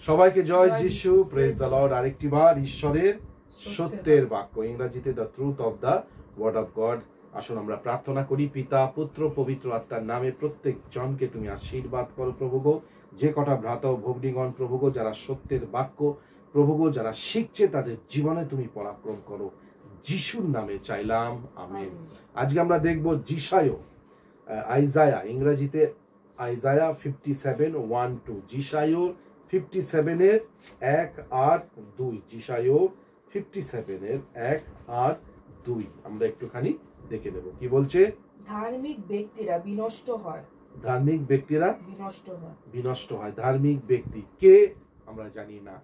সবাইকে জয় যিশু, praise the Lord. আরেকটি বার ঈশ্বরের সত্যের বাক্য, ইংরেজিতে the truth of the word of God. আসুন আমরা প্রার্থনা করি। পিতা, পুত্র, পবিত্র আত্মার নামে প্রত্যেক জনকে তুমি আশীর্বাদ করো প্রভু গো। যে কটা ভ্রাতা ও ভগ্নীগণ প্রভু গো, যারা সত্যের বাক্য প্রভু গো যারা শিখছে, তাদের জীবনে তুমি পরাক্রম করো, যিশুর নামে চাইলাম, আমেন। আজকে আমরা দেখব আইজায়া, ইংরেজিতে আইজায়া 57:1-2, যিশায় 57 1 আর 2, যিশায় 57 1 আর 2 আমরা একটুখানি দেখে নেব কি বলছে। ধার্মিক ব্যক্তিরা বিনষ্ট হয়, ধার্মিক ব্যক্তিরা বিনষ্ট হয়। ধার্মিক ব্যক্তি কে আমরা জানি না।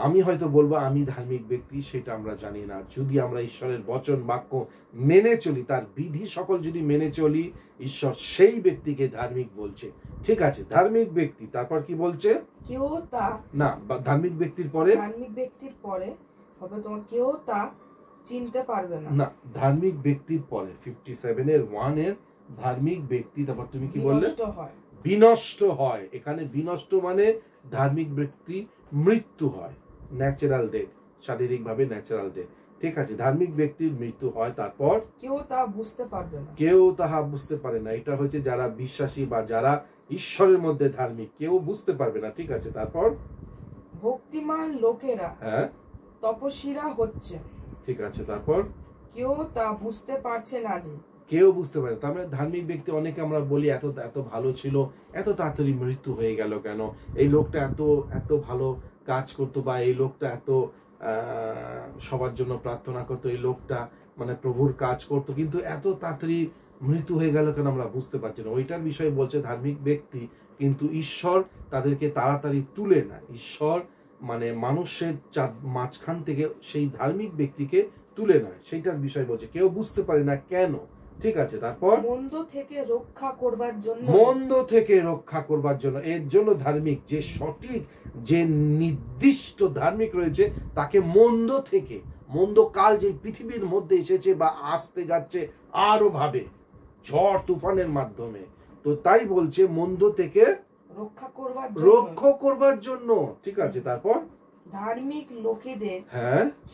আমি হয়তো বলবো আমি ধার্মিক ব্যক্তি, সেটা আমরা জানি না। যদি আমরা ঈশ্বরের বচন বাক্য মেনে চলি, তার বিধি সকল যদি মেনে চলি, ঈশ্বর সেই ব্যক্তিকে ধার্মিক বলছে। ঠিক আছে, ধার্মিক ব্যক্তি। তারপর কি বলছে? কেউ তা না, ধার্মিক ব্যক্তির পরে হবে তোমার কেউ তা চিনতে পারবে না। না, ধার্মিক ব্যক্তির পরে 57:1 ধার্মিক ব্যক্তি। তারপর তুমি কি বললে? বিনষ্ট হয়। এখানে বিনষ্ট মানে ধার্মিক ব্যক্তি মৃত্যু হয়, ন্যাচারাল ডেথ, শারীরিক ভাবে ন্যাচারাল ডেথ। ঠিক আছে, ধার্মিক ব্যক্তির মৃত্যু হয়। তারপর কেউ তা বুঝতে পারবে না, কেউ তাহা বুঝতে পারে না। এটা হচ্ছে যারা বিশ্বাসী বা যারা ঈশ্বরের মধ্যে ধার্মিক, কেউ বুঝতে পারবে না। ঠিক আছে, তারপর ভক্তিমান লোকেরা তপস্বীরা হচ্ছে। ঠিক আছে, তারপর কেউ তা বুঝতে পারছে না, যে কেউ বুঝতে পারে। তার মানে ধার্মিক ব্যক্তি, অনেকে আমরা বলি এত এত ভালো ছিল, এত তাড়াতাড়ি মৃত্যু হয়ে গেল কেন? এই লোকটা এত এত ভালো কাজ করতো, বা এই লোকটা এত সবার জন্য প্রার্থনা করতো, এই লোকটা মানে প্রভুর কাজ করতো, কিন্তু এত তাড়াতাড়ি মৃত্যু হয়ে গেল কেন আমরা বুঝতে পারছি না। ওইটার বিষয়ে বলছে ধার্মিক ব্যক্তি, কিন্তু ঈশ্বর তাদেরকে তাড়াতাড়ি তুলে না। ঈশ্বর মানে মানুষের মাঝখান থেকে সেই ধার্মিক ব্যক্তিকে তুলে নেয়, সেইটার বিষয় বলছে। কেউ বুঝতে পারে না কেন। ঠিক আছে, তারপর মন্দ থেকে রক্ষা করবার জন্য, এর জন্য ধার্মিক যে সঠিক যে নির্দিষ্ট ধার্মিক রয়েছে, তাকে মন্দ থেকে, মন্দ কাল যে পৃথিবীর মধ্যে এসেছে বা আসতে যাচ্ছে আরো ভাবে ঝড় তুফানের মাধ্যমে, তো তাই বলছে মন্দ থেকে রক্ষা করবার জন্য। ঠিক আছে, তারপর ধার্মিক লোকেদের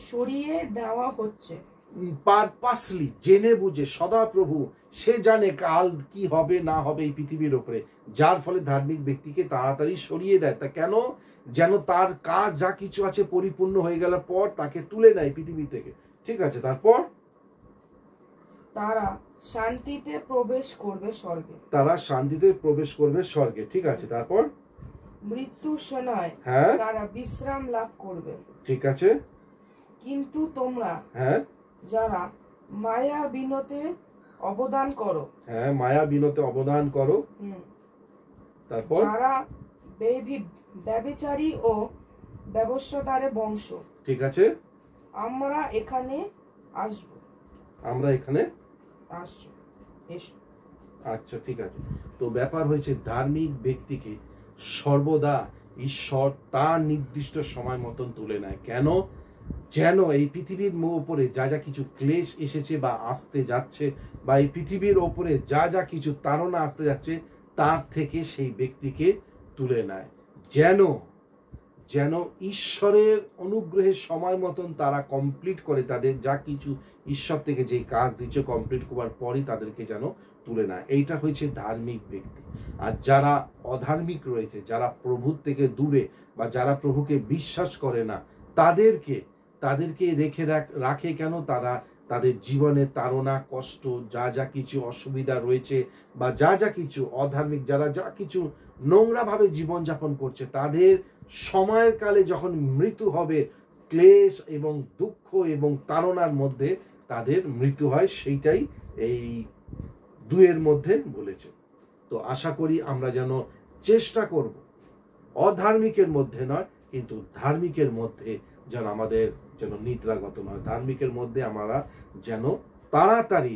সরিয়ে দেওয়া হচ্ছে, পারপাসলি, জেনে বুঝে। সদা প্রভু সে জানে কাল কি হবে না হবে এই পৃথিবীর উপরে, যার ফলে ধার্মিক ব্যক্তিকে তাড়াতাড়ি সরিয়ে দেয়। তা কেন? যেন তার কাজ যা কিছু আছে পরিপূর্ণ হয়ে গেল পর তাকে তুলে নেয় পৃথিবী থেকে। ঠিক আছে, তারপর তারা শান্তিতে প্রবেশ করবে স্বর্গে। ঠিক আছে, তারপর মৃত্যুর সময় তারা বিশ্রাম লাভ করবে। ঠিক আছে, কিন্তু তোমরা যারা মায়া বিনতে অবদান করো, তারপর যারা ব্যভিচারী ও ব্যবসাদারের বংশ। ঠিক আছে, আমরা এখানে আসবো। আচ্ছা, ঠিক আছে। তো ব্যাপার হয়েছে ধার্মিক ব্যক্তিকে সর্বদা ঈশ্বর তার নির্দিষ্ট সময় মতন তুলে নেয়। কেন? যেন এই পৃথিবীর উপরে যা যা কিছু ক্লেশ এসেছে বা আসতে যাচ্ছে, বা এই পৃথিবীর ওপরে যা যা কিছু তাড়না আসতে যাচ্ছে, তার থেকে সেই ব্যক্তিকে তুলে নেয়। যেন ঈশ্বরের অনুগ্রহের সময় মতন তারা কমপ্লিট করে, তাদের যা কিছু ঈশ্বর থেকে যে কাজ দিচ্ছে কমপ্লিট করার পরই তাদেরকে যেন তুলে নেয়। এইটা হয়েছে ধার্মিক ব্যক্তি। আর যারা অধার্মিক রয়েছে, যারা প্রভুর থেকে দূরে বা যারা প্রভুকে বিশ্বাস করে না, তাদেরকে রাখে কেন? তারা তাদের জীবনে তাড়না, কষ্ট, যা যা কিছু অসুবিধা রয়েছে, বা যা যা কিছু অধার্মিক, যারা যা কিছু নোংরা ভাবে জীবনযাপন করছে, তাদের সময়ের কালে যখন মৃত্যু হবে, ক্লেশ এবং দুঃখ এবং তাড়নার মধ্যে তাদের মৃত্যু হয়। সেইটাই এই 2 মধ্যে বলেছে। তো আশা করি আমরা যেন চেষ্টা করব অধার্মিকের মধ্যে নয়, কিন্তু ধার্মিকের মধ্যে যেন আমাদের যেন নিদ্রাগত নয়। ধার্মিকের মধ্যে আমরা যেন তাড়াতাড়ি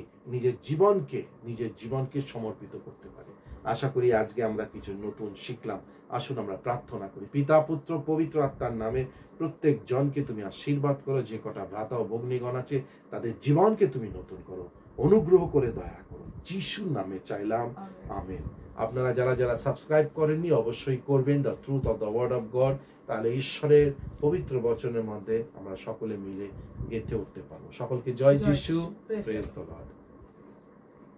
নিজের জীবনকে সমর্পিত করতে পারি। আশা করি আজকে আমরা কিছু নতুন শিখলাম। আসুন আমরা প্রার্থনা করি। পিতা, পুত্র, পবিত্র আত্মার নামে প্রত্যেক জনকে তুমি আশীর্বাদ করো। যে কটা ভ্রাতা ও ভগ্নীগণ আছে, তাদের জীবনকে তুমি নতুন করো, অনুগ্রহ করে দয়া করো। যিশুর নামে চাইলাম, আমেন। আপনারা যারা যারা সাবস্ক্রাইব করেননি অবশ্যই করবেন, the truth of the word of God. তাহলে ঈশ্বরের পবিত্র বচনের মধ্যে আমরা সকলে মিলে গেঁথে উঠতে পারবো। সকলকে জয় জয় যিশু, যিশু। Praise the praise Lord. The Lord.